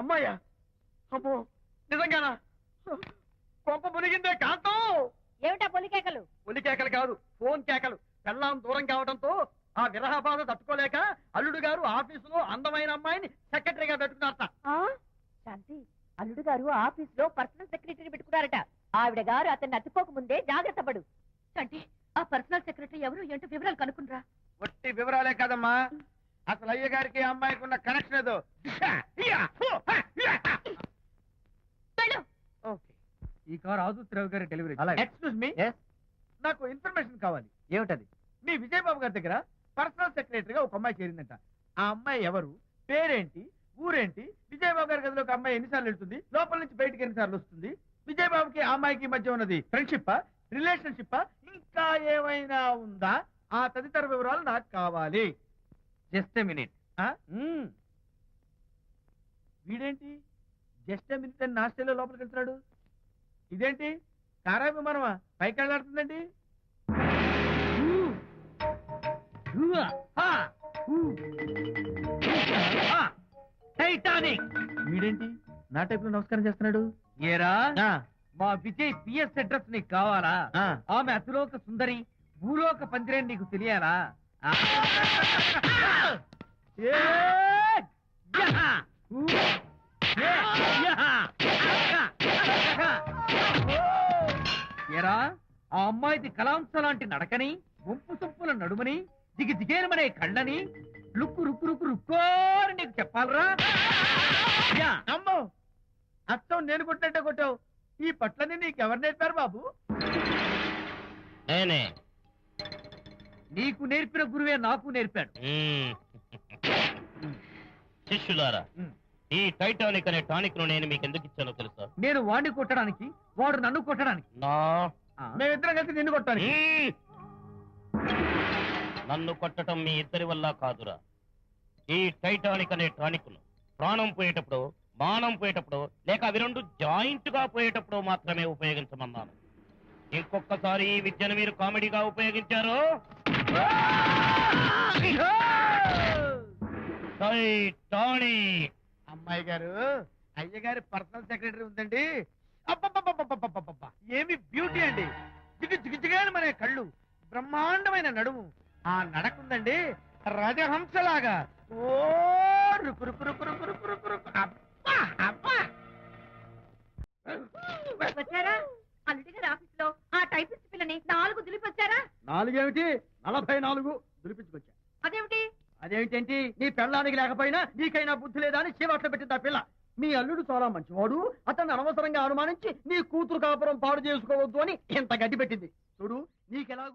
అమ్మాయ్యా, అమ్మో నిజంగానా? కొంప మునిగిందే కాంతం. ఏమిటా పొలికేకలు? ఒలి కేకలు కాదు, ఫోన్ కేకలు. పెళ్ళాం దూరం కావడంతో ఆ విరహ బాధ తట్టుకోలేక అల్లుడు గారు ఆఫీసులో అందమైన అమ్మాయిని సెక్రటరీగా పెట్టుకున్నారట. శాంతి, అల్లుడు గారు ఆఫీస్ లో పర్సనల్ సెక్రటరీ పెట్టుకున్నారట. ఆవిడ గారు అతన్ని అతుక్కోక ముందే జాగ్రత్త పడు. శాంతి, ఆ పర్సనల్ సెక్రటరీ ఎవరు ఏంటో వివరాలు కనుక్కుండ్రా. ఒట్టి వివరాలే కదమ్మా, అసలు అయ్య గారికి అమ్మాయికి ఉన్న కనెక్షన్ ఏదో. ఈ కార్ ఆదుత్రావు గారి డెలివరీ. ఎక్స్క్యూజ్ మీ, నాకు ఇన్ఫర్మేషన్ కావాలి. ఏమిటది? మీ విజయబాబు గారి దగ్గర పర్సనల్ సెక్రటరీగా ఒక అమ్మాయి చేరిందంట. ఆ అమ్మాయి ఎవరు, పేరేంటి, ఊరేంటి, విజయబాబు గారి గదిలోకి అమ్మాయి ఎన్నిసార్లు వెళ్తుంది, లోపల నుంచి బయటికి ఎన్నిసార్లు వస్తుంది, విజయబాబుకి ఆ అమ్మాయికి మధ్య ఉన్నది ఫ్రెండ్షిప్, రిలేషన్షిప్, ఇంకా ఏమైనా ఉందా? ఆ తదితర వివరాలు నాకు కావాలి. Just a minute. వీడేంటి జస్ట్ ఏ మినిట్ అని నాస్టేలో లోపలికి వెళ్తున్నాడు? ఇదేంటి కారా విమానమా పైకి వెళ్ళాడుతుందండి? టైటానిక్. వీడేంటి నా టైప్ లో నమస్కారం చేస్తున్నాడు? ఏరా, మా విజయ్ పిఎస్ అడ్రస్ నీకు కావాలా? ఆమె అతిలోక సుందరి, భూలోక పందిరేని నీకు తెలియాలా? ఏరా, ఆ అమ్మాయిది కలాంస లాంటి నడకని, వంపు సొంపుల నడుమని, దిగి దిగేనమనే కళ్ళని, లుక్కు రుక్కు రుక్కు రుక్కోని నీకు చెప్పాలరా? అమ్మో, అత్తం నేను కొట్టినట్టే కొట్టావు. ఈ పట్లని నీకెవరు నేర్పారు బాబు? నేనే. నీకు నేర్పిన గురువే నాకు నేర్పాడు. శిష్యులారా, ఈ టైటానిక్ అనే టానిక్ ను నేను మీకు ఎందుకు ఇచ్చానో తెలుసా? నేను వాడిని కొట్టడానికి, వాడు నన్ను కొట్టడానికి. మేమిద్దరం కలిసి నిన్ను కొట్టాలి. నన్ను కొట్టడం మీ ఇద్దరి వల్ల కాదురా. ఈ టైటానిక్ అనే టానిక్ ను ప్రాణం పోయేటప్పుడు, మానం పోయేటప్పుడు, లేక అవి రెండు జాయింట్ గా పోయేటప్పుడు మాత్రమే ఉపయోగించమన్నాను. ఇంకొకసారి ఈ విద్యను మీరు కామెడీగా ఉపయోగించారు, టైటానిక్. అమ్మాయి గారు, అయ్య గారి పర్సనల్ సెక్రటరీ ఉందండి. అబ్బబ్బబ్బబ్బబ్బబ్బబ్బబ్బ, ఏమి బ్యూటీ అండి! జిగు జిగు జిగాని మన కళ్ళు, బ్రహ్మాండమైన నడుము, ఆ నడకుందండి రజహంసలాగా. ఓ రుకు రుకు రుకు రుకు రుకు రుకు రుకు. అబ్బా అబ్బా! వచ్చారా? అల్లుడి గారి ఆఫీస్ లో ఆ టైపిస్ట్ పిల్లని 4 దులిపి వచ్చారా? 4 ఏమిటి, 44 దులిపించుకొచ్చా. అదేమిటి? అదేమిటంటి, నీ పెళ్ళానికి లేకపోయినా నీకైనా బుద్ధి లేదా అని చీవాట్లు పెట్టింది ఆ పిల్ల. మీ అల్లుడు చాలా మంచివాడు, అతన్ని అనవసరంగా అనుమానించి నీ కూతురు కాపురం పాడు చేసుకోవద్దు అని ఇంత గడ్డి పెట్టింది. చూడు, నీకెలాగూ